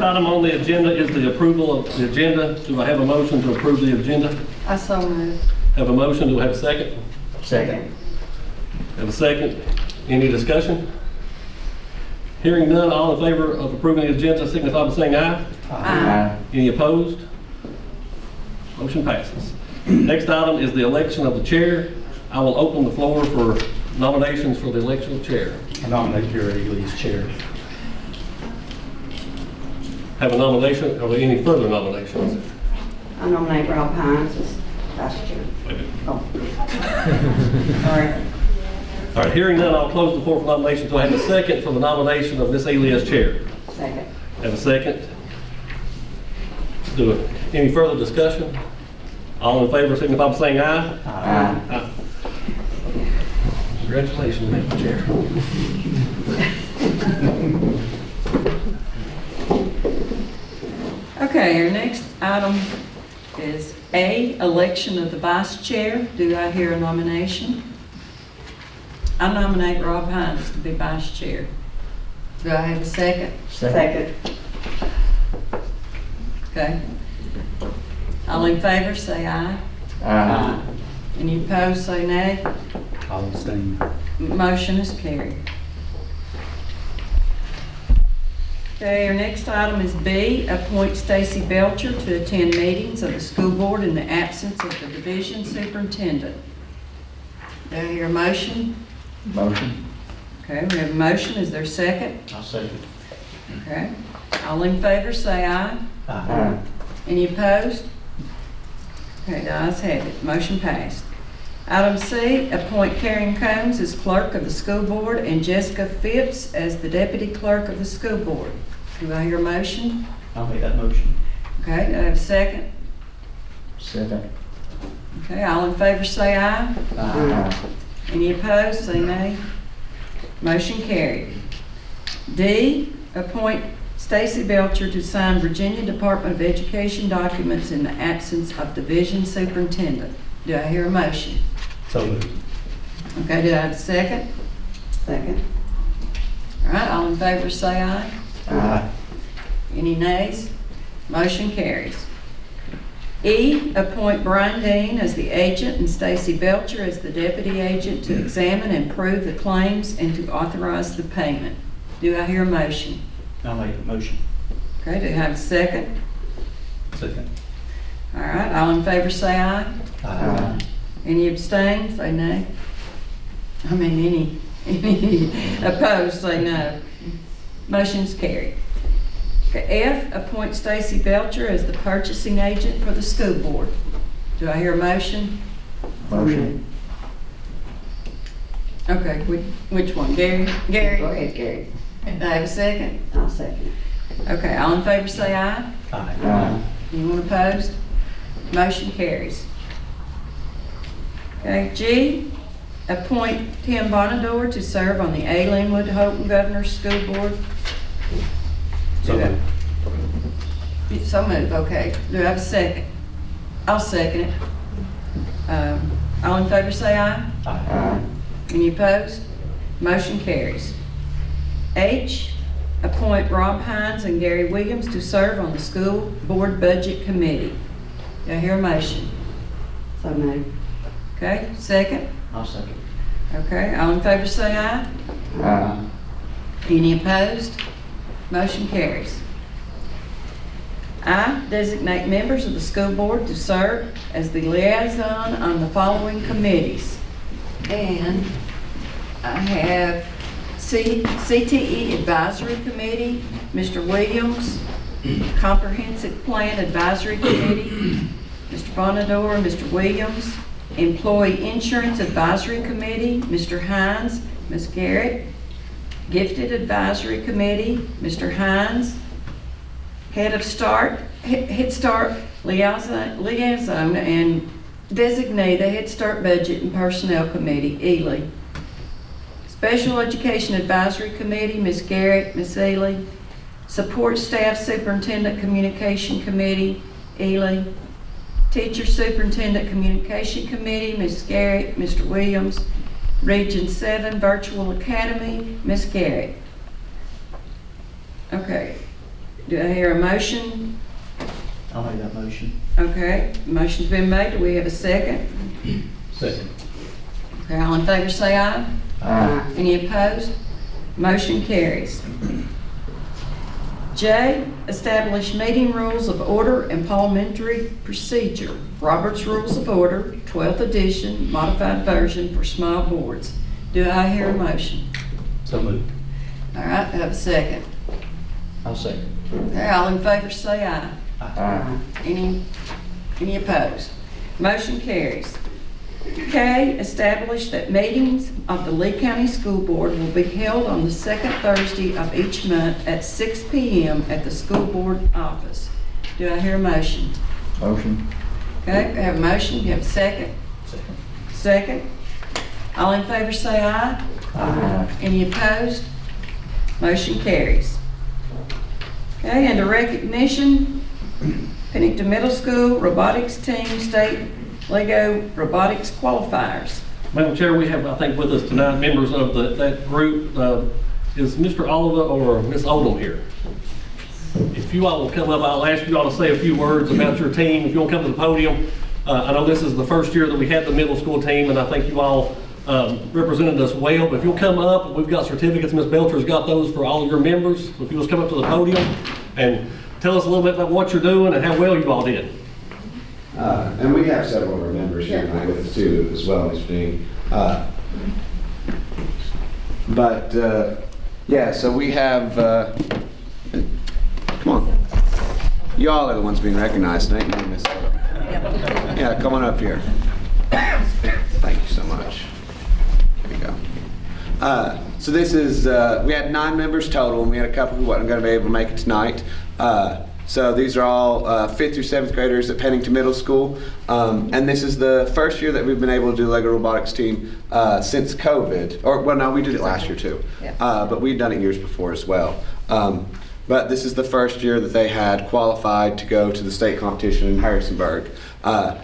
Item on the agenda is the approval of the agenda. Do I have a motion to approve the agenda? I so move. Have a motion, do I have a second? Second. Have a second. Any discussion? Hearing none, all in favor of approving the agenda signify by saying aye. Aye. Any opposed? Motion passes. Next item is the election of the chair. I will open the floor for nominations for the election of chair. I nominate Gary Ely as chair. Have a nomination, are there any further nominations? I nominate Rob Hines as vice chair. Oh. Sorry. All right, hearing none, I'll close the floor for nominations. Do I have a second for the nomination of Ms. Ely as chair? Second. Have a second? Any further discussion? All in favor signify by saying aye. Aye. Aye. Congratulations, Mr. Chair. Okay, our next item is A, election of the vice chair. Do I hear a nomination? I nominate Rob Hines to be vice chair. Do I have a second? Second. Okay. All in favor, say aye. Aye. Any opposed, say nay. I'll abstain. Motion is carried. Okay, our next item is B, appoint Stacy Belcher to attend meetings of the school board in the absence of the division superintendent. Do I hear a motion? Motion. Okay, we have a motion. Is there a second? I'll second. Okay. All in favor, say aye. Aye. Any opposed? Okay, the ayes have it. Motion passed. Item C, appoint Karen Combs as clerk of the school board and Jessica Phipps as the deputy clerk of the school board. Do I hear a motion? I'll make that motion. Okay, do I have a second? Second. Okay, all in favor say aye. Aye. Any opposed, say nay. Motion carried. D, appoint Stacy Belcher to sign Virginia Department of Education documents in the absence of division superintendent. Do I hear a motion? So moved. Okay, do I have a second? Second. All right, all in favor say aye. Aye. Any nays? Motion carries. E, appoint Brian Dean as the agent and Stacy Belcher as the deputy agent to examine and prove the claims and to authorize the payment. Do I hear a motion? I'll make the motion. Okay, do I have a second? Second. All right, all in favor say aye. Aye. Any abstain, say nay. I mean, any opposed, say no. Motion's carried. Okay, F, appoint Stacy Belcher as the purchasing agent for the school board. Do I hear a motion? Motion. Okay, which one? Gary? Gary? Go ahead, Gary. Do I have a second? I'll second. Okay, all in favor say aye. Aye. Aye. Anyone opposed? Motion carries. Okay, G, appoint Tim Bonador to serve on the A. Linwood Houghton Governor's School Board. So moved. So moved, okay. Do I have a second? I'll second it. All in favor say aye. Aye. Any opposed? Motion carries. H, appoint Rob Hines and Gary Williams to serve on the school board budget committee. Do I hear a motion? So moved. Okay, second? I'll second. Okay, all in favor say aye. Aye. Any opposed? Motion carries. I, designate members of the school board to serve as the liaison on the following committees. And I have CTE Advisory Committee, Mr. Williams, Comprehensive Plan Advisory Committee, Mr. Bonador and Mr. Williams, Employee Insurance Advisory Committee, Mr. Hines, Ms. Garrett, Gifted Advisory Committee, Mr. Hines, Head Start Liaison and designate the Head Start Budget and Personnel Committee, Ely. Special Education Advisory Committee, Ms. Garrett, Ms. Ely. Support Staff Superintendent Communication Committee, Ely. Teacher Superintendent Communication Committee, Ms. Garrett, Mr. Williams. Region 7 Virtual Academy, Ms. Garrett. Okay. Do I hear a motion? I'll make that motion. Okay, motion's been made. Do we have a second? Second. Okay, all in favor say aye. Aye. Any opposed? Motion carries. J, establish meeting rules of order and parliamentary procedure. Robert's Rules of Order, 12th edition, modified version for small boards. Do I hear a motion? So moved. All right, I have a second. I'll second. Okay, all in favor say aye. Aye. Any opposed? Motion carries. K, establish that meetings of the Lee County School Board will be held on the second Thursday of each month at 6 p.m. at the school board office. Do I hear a motion? Motion. Okay, I have a motion. You have a second? Second. Second. All in favor say aye. Aye. Any opposed? Motion carries. Okay, under recognition, Pennington Middle School Robotics Team State Lego Robotics Qualifiers. Madam Chair, we have, I think, with us tonight, members of that group. Is Mr. Oliver or Ms. Odom here? If you all will come up, I'll ask you all to say a few words about your team. If you want to come to the podium. I know this is the first year that we had the middle school team, and I think you all represented us well. But if you'll come up, we've got certificates. Ms. Belcher's got those for all of your members. So if you'll just come up to the podium and tell us a little bit about what you're doing and how well you all did. And we have several of our members here tonight with us too, as well, Mr. Dean. Yeah, so we have, come on. Y'all are the ones being recognized tonight, you Miss. Yeah, come on up here. Thank you so much. There you go. So this is, we had 9 members total, and we had a couple who wasn't going to be able to make it tonight. So these are all 5th through 7th graders at Pennington Middle School. And this is the first year that we've been able to do Lego Robotics team since COVID. Or, well, no, we did it last year too. But we'd done it years before as well. But this is the first year that they had qualified to go to the state competition in Harrisonburg.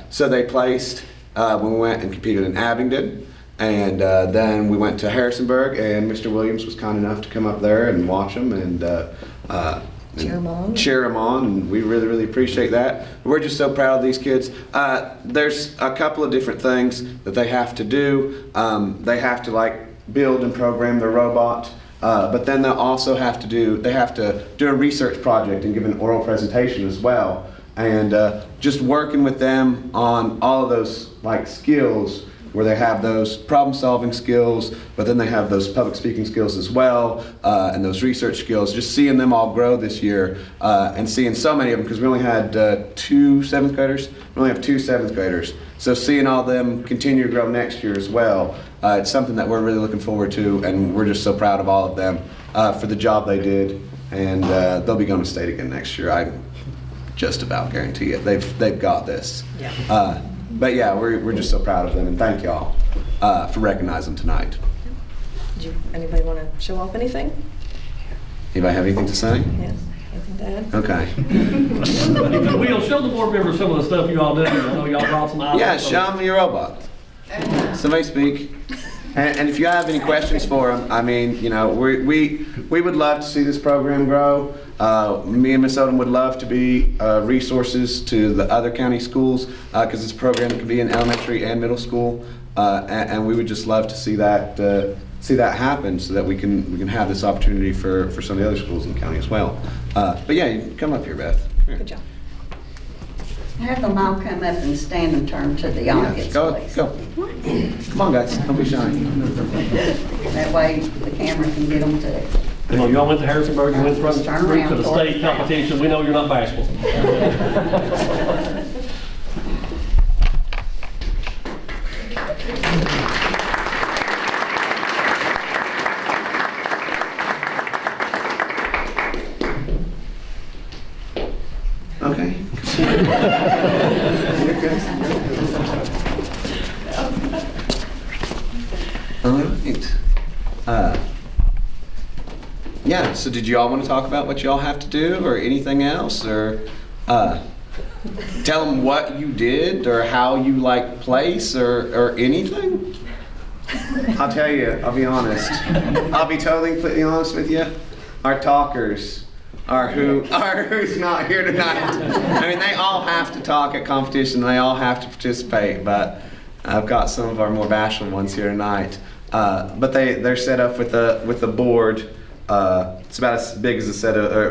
So they placed when we went and competed in Abingdon. And then we went to Harrisonburg, and Mr. Williams was kind enough to come up there and watch them and cheer them on, and we really, really appreciate that. We're just so proud of these kids. There's a couple of different things that they have to do. They have to build and program their robot, but then they'll also have to do a research project and give an oral presentation as well. And just working with them on all of those skills, where they have those problem-solving skills, but then they have those public speaking skills as well, and those research skills. Just seeing them all grow this year, and seeing so many of them, because we only had 2 7th graders. We only have 2 7th graders. So seeing all them continue to grow next year as well, it's something that we're really looking forward to, and we're just so proud of all of them for the job they did, and they'll be going to state again next year. I just about guarantee it. They've got this. Yeah. But yeah, we're just so proud of them, and thank y'all for recognizing them tonight. Anybody want to show off anything? Anybody have anything to say? Yes. Anything to add? Okay. If we'll show the board members some of the stuff you all did. I know y'all brought some items. Yeah, show them your robot. Somebody speak. And if you have any questions for them, I mean, we would love to see this program grow. Me and Ms. Odom would love to be resources to the other county schools, because it's a program that can be in elementary and middle school, and we would just love to see that happen, so that we can have this opportunity for some of the other schools in the county as well. But yeah, you can come up here, Beth. Here. Good job. Have them all come up and stand and turn to the Yeah, audience, go. please. Come on, guys. Don't be shy. That way the camera can get them too. You know, y'all went to Harrisonburg, you went Just turn around to the toward state the crowd. competition. We know you're not bashful. Okay. All right. Yeah, so did you all want to talk about what you all have to do, or anything else, or tell them what you did, or how you place, or anything? I'll tell you, I'll be honest. I'll be totally completely honest with you. Our talkers or who's not here tonight. I mean, they all have to talk at competition, they all have to participate, but I've got some of our more bashful ones here tonight. But they're set up with the board. It's about as big as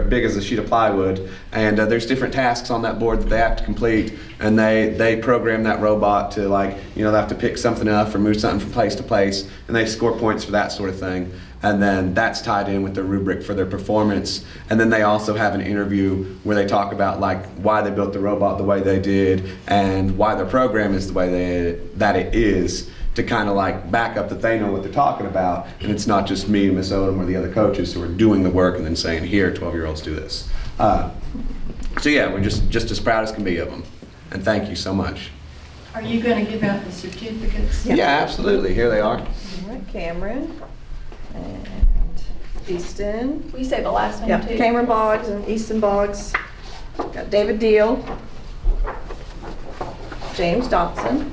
big as a sheet of plywood, and there's different tasks on that board that they have to complete, and they program that robot to, like, you know, they have to pick something up or move something from place to place, and they score points for that sort of thing. And then that's tied in with the rubric for their performance. And then they also have an interview where they talk about, like, why they built the robot the way they did and why their program is the way that it is, to kind of like back up that they know what they're talking about, and it's not just me and Miss Odom or the other coaches who are doing the work and then saying, here, 12-year-olds do this. So yeah, we're just as proud as can be of them. And thank you so much. Are you going to give out the certificates? Yeah, absolutely. Here they are. All right, Cameron and Easton. Will you say the last name Yeah, too? Cameron Boggs and Easton Boggs. Got David Deal. James Dotson.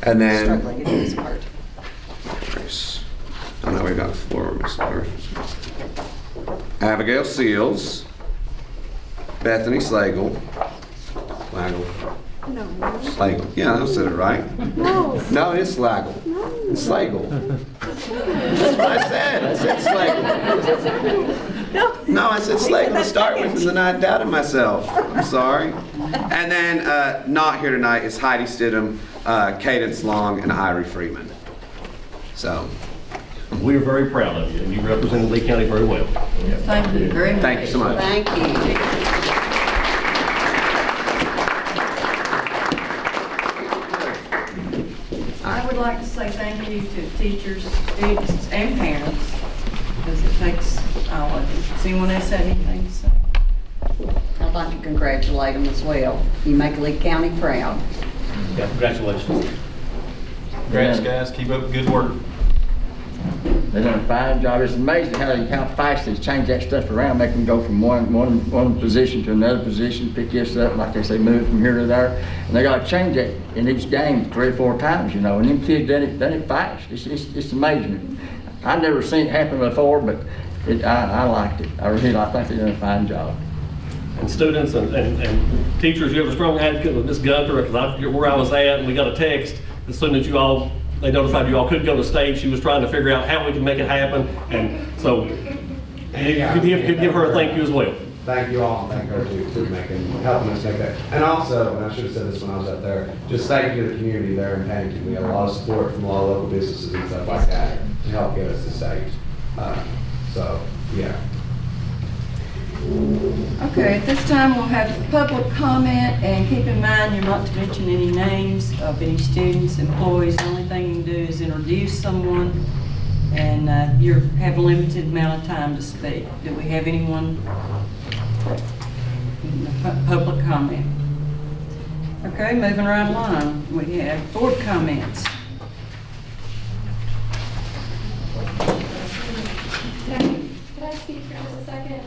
And then, Struggling to do this part. oh no, we got 4. Abigail Seals, Bethany Slagle. Slagle. Yeah, I said it right. No, it's Slagle. It's Slagle. That's what I said. I said Slagle. No, I said Slagle to start with, and then I doubted myself. I'm sorry. And then not here tonight is Heidi Stidham, Cadence Long, and Irie Freeman. So, We are very proud of you, and you represented Lee County very well. Thank you very much. thank you so much. Thank you. I would like to say thank you to teachers, students, and parents, because it takes all of you. Does anyone else have anything to say? I'd like to congratulate them as well. You make Lee County proud. Yeah, congratulations. Congrats, guys. Keep up the good work. They've done a fine job. It's amazing how fast they change that stuff around, make them go from one position to another position, pick this up, like they say, move from here to there. And they got to change it in each game 3 or 4 times, you know. And them kids done it fast. It's amazing. I've never seen it happen before, but I liked it. I think they done a fine job. And students and teachers, you have a strong advocate with Ms. Gunther, because I forget where I was at, and we got a text as soon as they notified you all couldn't go to state. She was trying to figure out how we can make it happen, and so give her a thank you as well. Thank you all, and thank her for helping us make that. And also, and I should have said this when I was up there, just thank you to the community there in Pennington. We had a lot of support from a lot of local businesses and stuff like that to help get us to state. So, yeah. Okay, at this time, we'll have public comment, and keep in mind, you're not to mention any names of any students, employees. The only thing you can do is introduce someone, and you have a limited amount of time to speak. Do we have anyone in the public comment? Okay, moving right along. We have board comments. Can I speak for just a second?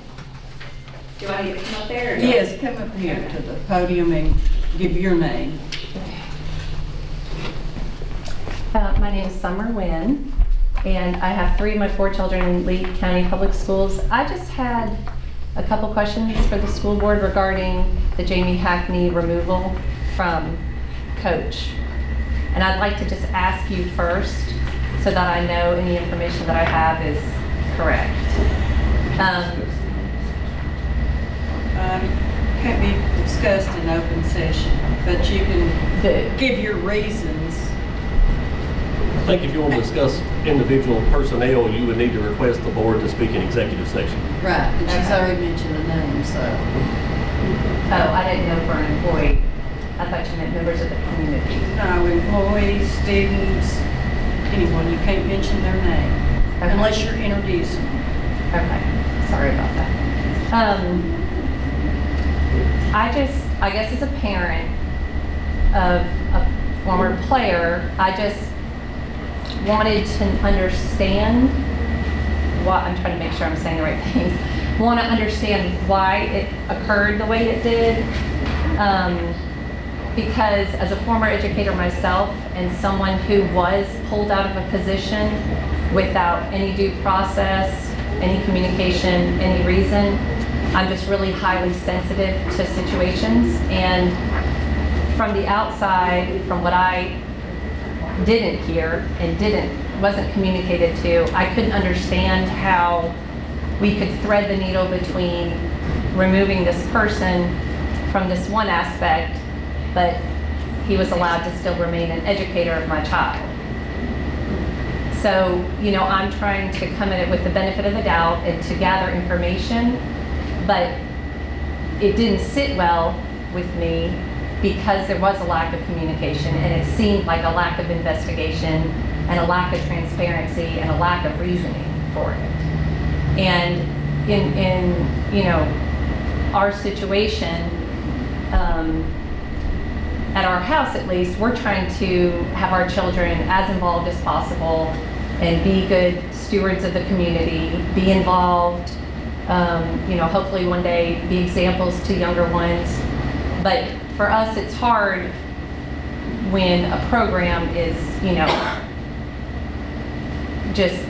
Do I need to come up there? Or Yes, come up here to the podium and give your name. My name is Summer Wynn, and I have 3 of my 4 children in Lee County Public Schools. I just had a couple questions for the school board regarding the Jamie Hackney removal from coach. And I'd like to just ask you first so that I know any information that I have is correct. Can't be discussed in open session, but you can give your reasons. I think if you want to discuss individual personnel, you would need to request the board to speak in executive session. Right, and she's already mentioned the name, so. Oh, I didn't know for an employee. I thought you meant members of the community. No, employees, students, anyone, you can't mention their name unless you're introducing them. Okay, sorry about that. I guess as a parent of a former player, I just wanted to understand what, I'm trying to make sure I'm saying the right things, want to understand why it occurred the way it did. Because as a former educator myself and someone who was pulled out of a position without any due process any communication, any reason. I'm just really highly sensitive to situations, and from the outside, from what I didn't hear and wasn't communicated to, I couldn't understand how we could thread the needle between removing this person from this one aspect, but he was allowed to still remain an educator of my child. So, I'm trying to come at it with the benefit of the doubt and to gather information, but it didn't sit well with me because there was a lack of communication, and it seemed like a lack of investigation and a lack of transparency and a lack of reasoning for it. And in our situation, at our house at least, we're trying to have our children as involved as possible and be good stewards of the community, be involved, hopefully one day be examples to younger ones. But for us, it's hard when a program is, just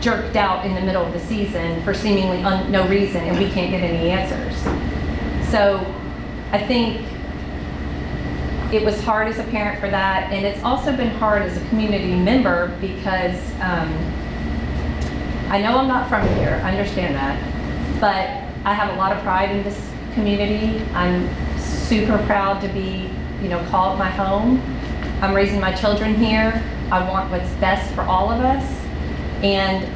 jerked out in the middle of the season for seemingly no reason, and we can't get any answers. So I think it was hard as a parent for that, and it's also been hard as a community member because I know I'm not from here, I understand that, but I have a lot of pride in this community. I'm super proud to be, call it my home. I'm raising my children here. I want what's best for all of us. And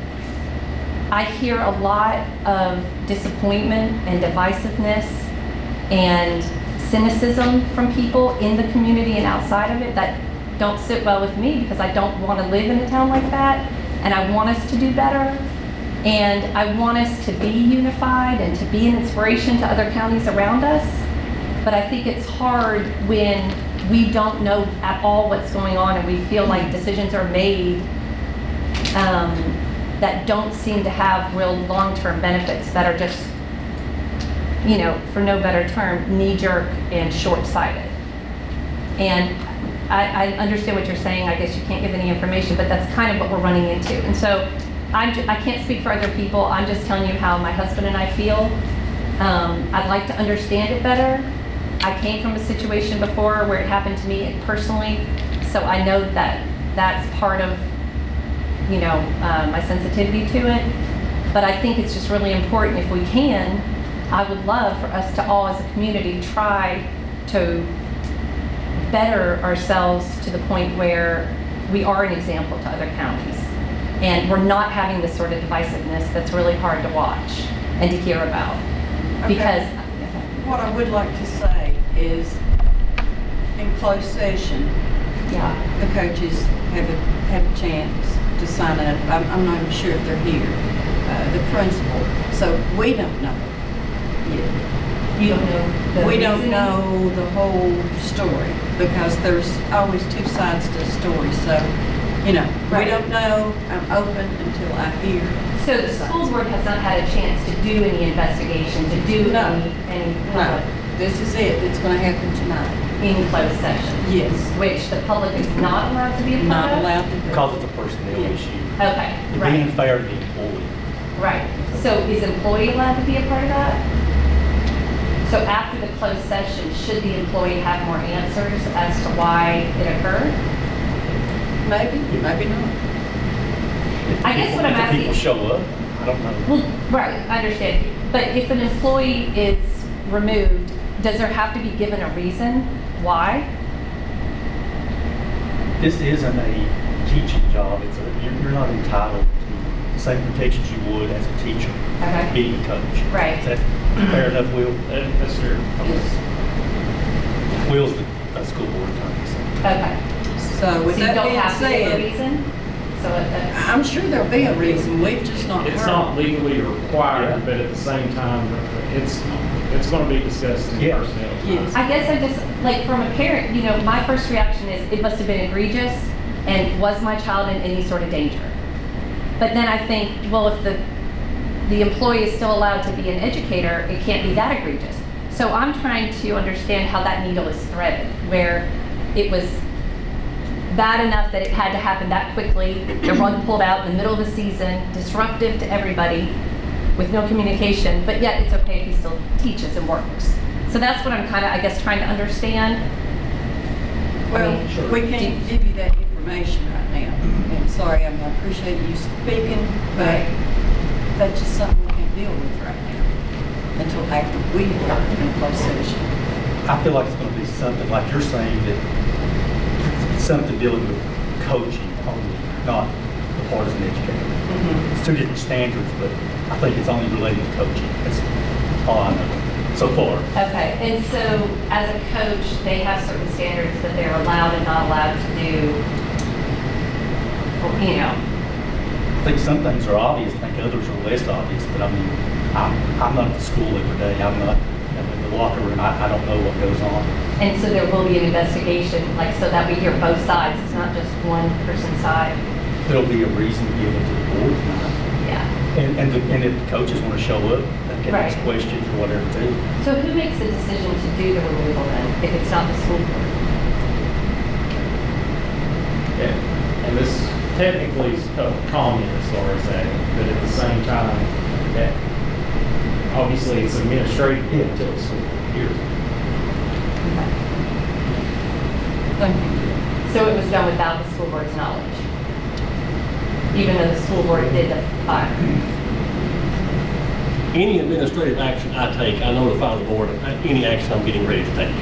I hear a lot of disappointment and divisiveness and cynicism from people in the community and outside of it that don't sit well with me, because I don't want to live in a town like that, and I want us to do better, and I want us to be unified and to be an inspiration to other counties around us. But I think it's hard when we don't know at all what's going on and we feel like decisions are made that don't seem to have real long-term benefits, that are just, for no better term, knee-jerk and short-sighted. And I understand what you're saying. I guess you can't give any information, but that's kind of what we're running into. And so I can't speak for other people. I'm just telling you how my husband and I feel. I'd like to understand it better. I came from a situation before where it happened to me personally, so I know that that's part of, my sensitivity to it. But I think it's just really important, if we can, I would love for us to all as a community try to better ourselves to the point where we are an example to other counties. And we're not having this sort of divisiveness that's really hard to watch and to hear about. Okay. Because what I would like to say is, in closed session, the coaches have a chance to sign up. I'm not even sure if they're here. The principal. So we don't know yet. you don't know the We don't reasoning? know the whole story, because there's always two sides to a story. So, we Right. don't know. I'm open until I hear. So the school board has not had a chance to do any investigation, to do No. any No, this is it. It's going to happen tonight. in closed session, Yes. which the public is not allowed to be a part Not of? allowed to do. Because it's a personnel Yeah. issue. Okay, Being right, fair to the employee. right. So is employee allowed to be a part of that? So after the closed session, should the employee have more answers as to why it occurred? Maybe, maybe not. I guess what I'm If the asking. people show up, I don't know. Well, right, I understand. But if an employee is removed, does there have to be given a reason why? This isn't a teaching job. You're not entitled to the same protections you would as a teacher, Okay. being a coach. Right. Is that fair enough, Will? That's fair. Will's the school board attorney. So. Okay. So with So you that don't being have to give a said, reason? So I'm sure there'll be a reason. We've just not heard. It's not legally Yeah. required, but at the same time, it's going to be discussed in Yeah. personnel. Yes. I guess I just, like, from a parent, my first reaction is it must have been egregious, and was my child in any sort of danger? But then I think, well, if the employee is still allowed to be an educator, it can't be that egregious. So I'm trying to understand how that needle is threaded, where it was bad enough that it had to happen that quickly, the rug pulled out in the middle of the season, disruptive to everybody, with no communication, but yet it's okay if he still teaches and works. So that's what I'm kind of, I guess, trying to understand. Well, we can't give you that information right now. And sorry, I appreciate you speaking, but that's just something we can't deal with right now until after we are in closed session. I feel like it's going to be something like you're saying, that it's something dealing with coaching only, not the part as an educator. It's two different standards, but I think it's only related to coaching. That's all I know so far. Okay, and so as a coach, they have certain standards that they're allowed and not allowed to do, you know. I think some things are obvious. I think others are less obvious. But I mean, I'm not at the school every day. I'm not in the locker room. I don't know what goes on. And so there will be an investigation, like, so that we hear both sides. It's not just one person's side. There'll be a reason given to the board tonight. Yeah. And if the coaches want to show up, they can ask questions or whatever too. So who makes the decision to do the removal then, if it's not the school board? Yeah, and this technically is common as far as that, but at the same time, that obviously it's administrative until it's here. Thank you. So it was done without the school board's knowledge? Even though the school board did the fire? Any administrative action I take, I notify the board of any action I'm getting ready to take.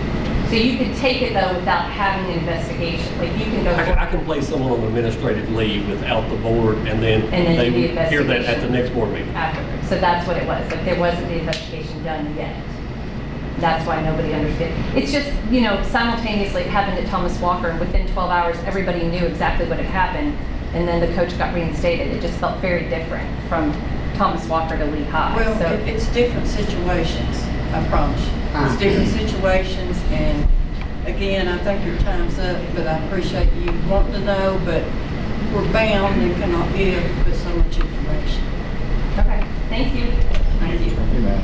So you could take it though without having an investigation, like you can go. I can place someone on administrative leave without the board, and then And then they do the would hear that at the investigation. next board meeting. Afterwards. So that's what it was, like there wasn't the investigation done yet. That's why nobody understood. It's just, you know, simultaneously it happened at Thomas Walker, and within 12 hours, everybody knew exactly what had happened, and then the coach got reinstated. It just felt very different from Thomas Walker to Lee High. Well, So it's different situations, I promise you. It's different situations, and again, I think your time's up, but I appreciate you wanting to know, but we're bound and cannot give but so much information. okay, thank you. Thank you. Thank you, ma'am.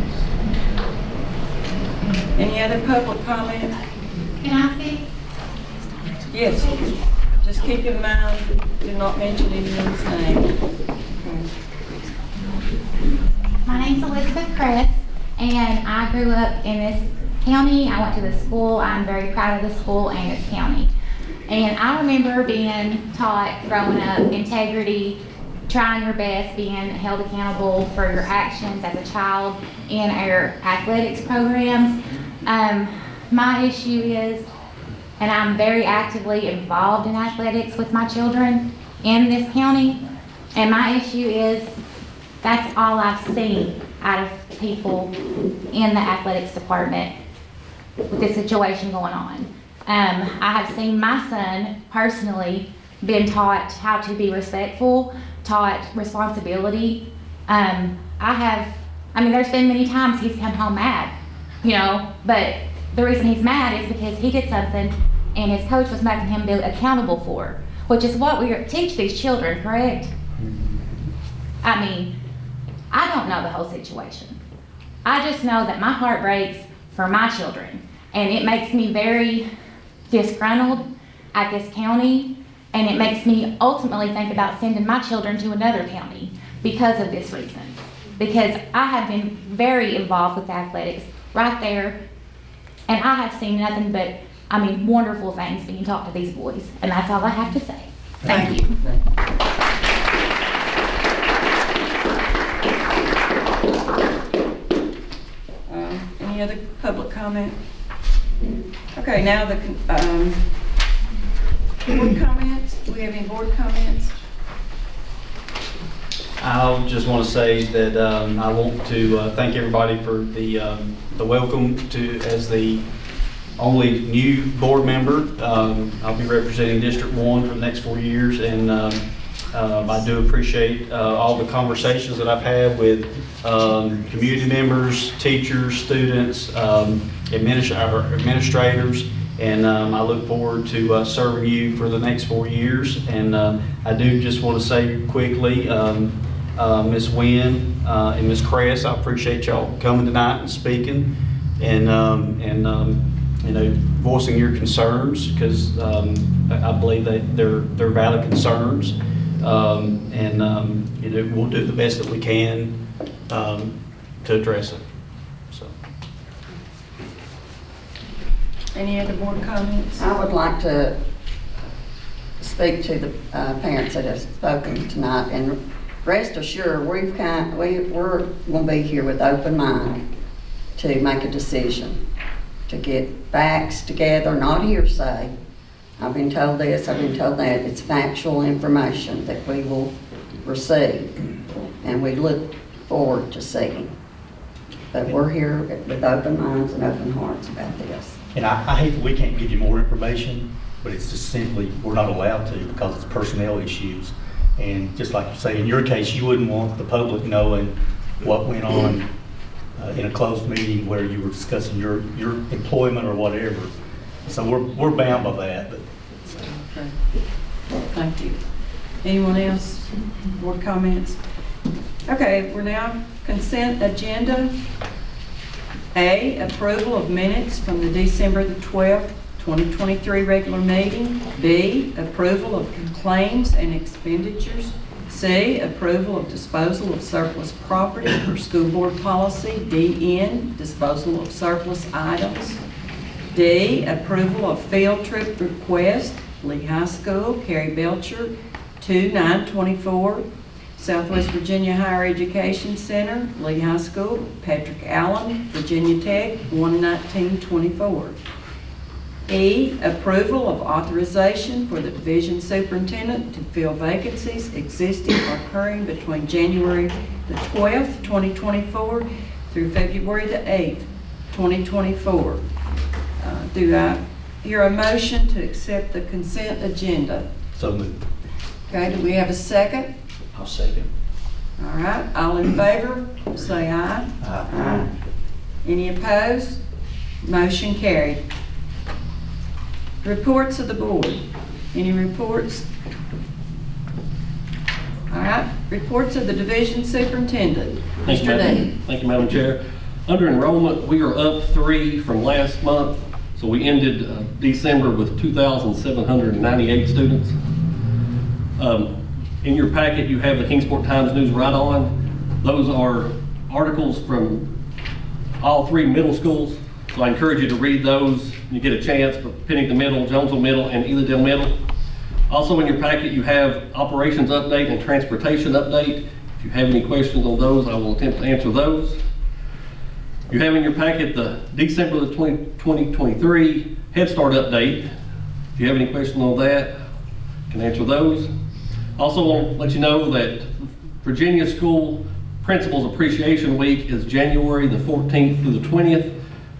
Any other public comment? Can I speak? Yes. Just keep in mind, do not mention anyone's name. My name's Elizabeth Cress, and I grew up in this county. I went to this school. I'm very proud of the school and this county. And I remember being taught growing up integrity, trying your best, being held accountable for your actions as a child in our athletics programs. My issue is, and I'm very actively involved in athletics with my children in this county, and my issue is that's all I've seen out of people in the athletics department with this situation going on. I have seen my son personally been taught how to be respectful, taught responsibility. There's been many times he's come home mad, you know, but the reason he's mad is because he did something and his coach was making him be accountable for, which is what we teach these children, correct? I mean, I don't know the whole situation. I just know that my heart breaks for my children, and it makes me very disgruntled at this county, and it makes me ultimately think about sending my children to another county because of this reason. Because I have been very involved with athletics right there, and I have seen nothing but, wonderful things being taught to these boys, and that's all I have to say. Thank you. Any other public comment? Okay, now the board comments. Do we have any board comments? I just want to say that I want to thank everybody for the welcome to as the only new board member. I'll be representing District 1 for the next 4 years, and I do appreciate all the conversations that I've had with community members, teachers, students, administrators, and I look forward to serving you for the next 4 years. And I do just want to say quickly, Ms. Wynn and Ms. Cress, I appreciate y'all coming tonight and speaking and voicing your concerns, because I believe that they're valid concerns. We'll do the best that we can to address it. So. Any other board comments? I would like to speak to the parents that have spoken tonight, and rest assured, we're going to be here with open mind to make a decision, to get facts together, not hearsay. I've been told this, I've been told that. It's factual information that we will receive, and we look forward to seeing. But we're here with open minds and open hearts about this. And I hate that we can't give you more information, but it's just simply, we're not allowed to because it's personnel issues. And just like you say, in your case, you wouldn't want the public knowing what went on in a closed meeting where you were discussing your employment or whatever. So we're bound by that. But, so. Okay. Thank you. Anyone else? Board comments? Okay, we're now consent agenda. A, approval of minutes from the December the 12th, 2023 regular meeting. B, approval of claims and expenditures. C, approval of disposal of surplus property per school board policy. DN, disposal of surplus items. D, approval of field trip request, Lee High School, Carrie Belcher, 2924. Southwest Virginia Higher Education Center, Lee High School, Patrick Allen, Virginia Tech, 11924. E, approval of authorization for the division superintendent to fill vacancies existing or occurring between January the 12th, 2024 through February the 8th, 2024. Do I hear a motion to accept the consent agenda? So moved. Okay, do we have a second? I'll second. All right, all in favor, say aye. Aye. Any opposed? Motion carried. Reports of the board. Any reports? All right, reports of the division superintendent. Thank you, Mr. Madam- Dean. Thank you, Madam Chair. Under enrollment, we are up 3 from last month, so we ended December with 2,798 students. In your packet, you have the Kingsport Times News Right-On. Those are articles from all 3 middle schools, so I encourage you to read those when you get a chance, for Pennington Middle, Jonesville Middle, and Elidale Middle. Also in your packet, you have operations update and transportation update. If you have any questions on those, I will attempt to answer those. You have in your packet the December the 2023 Head Start update. If you have any questions on that, I can answer those. Also want to let you know that Virginia School Principals Appreciation Week is January the 14th through the 20th.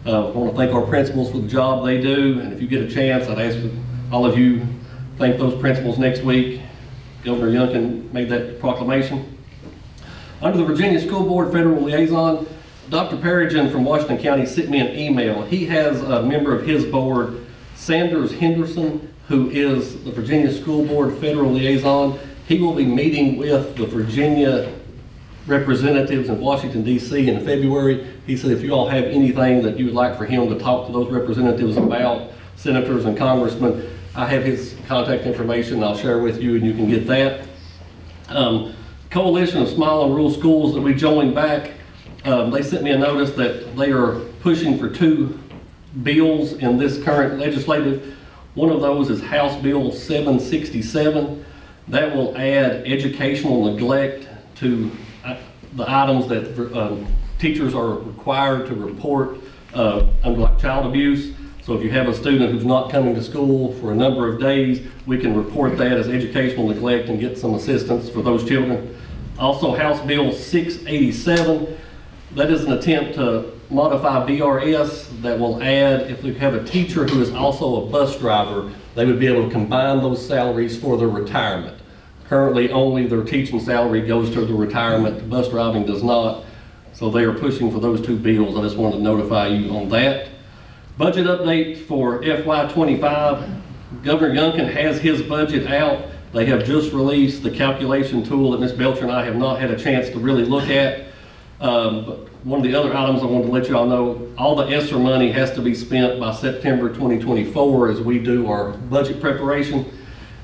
I want to thank our principals for the job they do, and if you get a chance, I'd ask all of you thank those principals next week. Governor Youngkin made that proclamation. Under the Virginia School Board Federal Liaison, Dr. Perrigan from Washington County sent me an email. He has a member of his board, Sanders Henderson, who is the Virginia School Board Federal Liaison. He will be meeting with the Virginia representatives in Washington, D.C. in February. He said if you all have anything that you would like for him to talk to those representatives about, senators and congressmen, I have his contact information I'll share with you and you can get that. Coalition of Small and Rural Schools that we joined back, they sent me a notice that they are pushing for 2 bills in this current legislative. One of those is House Bill 767. That will add educational neglect to the items that teachers are required to report under like child abuse. So if you have a student who's not coming to school for a number of days, we can report that as educational neglect and get some assistance for those children. Also, House Bill 687, that is an attempt to modify VRS that will add, if we have a teacher who is also a bus driver, they would be able to combine those salaries for their retirement. Currently, only their teaching salary goes to the retirement, bus driving does not. So they are pushing for those 2 bills. I just wanted to notify you on that. Budget update for FY25. Governor Youngkin has his budget out. They have just released the calculation tool that Ms. Belcher and I have not had a chance to really look at. But one of the other items I wanted to let you all know, all the ESSER money has to be spent by September 2024 as we do our budget preparation.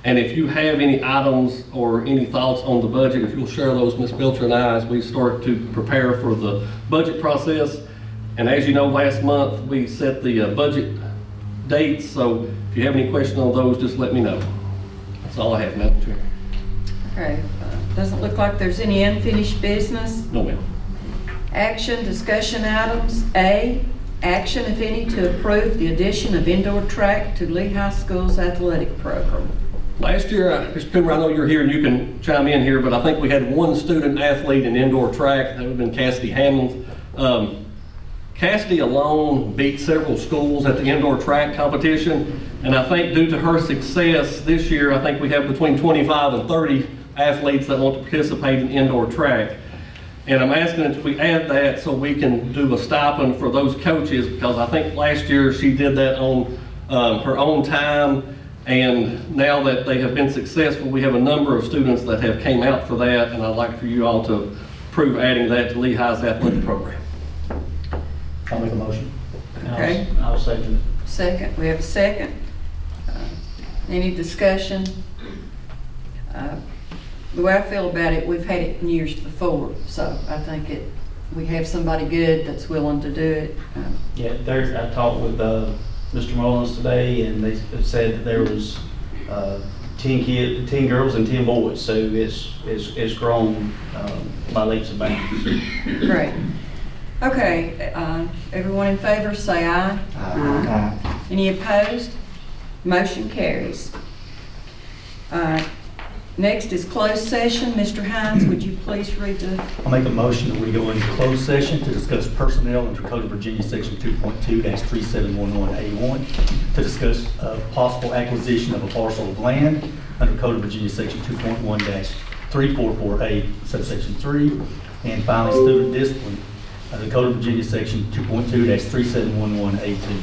And if you have any items or any thoughts on the budget, if you'll share those, Ms. Belcher and I, as we start to prepare for the budget process. And as you know, last month, we set the budget dates, so if you have any questions on those, just let me know. That's all I have, Madam Chair. Okay, doesn't look like there's any unfinished business. No, ma'am. Action, discussion items. A, action, if any, to approve the addition of indoor track to Lee High School's athletic program. Last year, Mr. Coomer, I know you're here and you can chime in here, but I think we had one student athlete in indoor track. That would have been Cassidy Hammonds. Cassidy alone beat several schools at the indoor track competition, and I think due to her success this year, I think we have between 25 and 30 athletes that want to participate in indoor track. And I'm asking that we add that so we can do a stipend for those coaches, because I think last year she did that on her own time, and now that they have been successful, we have a number of students that have came out for that, and I'd like for you all to approve adding that to Lehigh's athletic program. I'll make a motion. Okay. I'll second it. Second, we have a second. Any discussion? The way I feel about it, we've had it in years before, so I think we have somebody good that's willing to do it. Yeah, I talked with Mr. Mullins today, and they said that there was 10 girls and 10 boys, so it's grown by leaps and bounds. Great. Okay, everyone in favor, say aye. Aye. Any opposed? Motion carries. Next is closed session. Mr. Hines, would you please read the... I'll make a motion that we go into closed session to discuss personnel under Code of Virginia Section 2.2-3711A1 to discuss possible acquisition of a parcel of land under Code of Virginia Section 2.1-344A subsection 3, and finally student discipline under Code of Virginia Section 2.2-3711A2.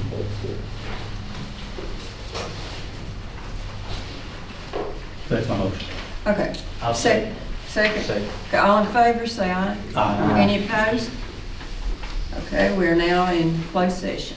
That's my motion. Okay. I'll Second. Second. Okay, all in favor, say aye. Aye. Any opposed? Okay, we are now in closed session.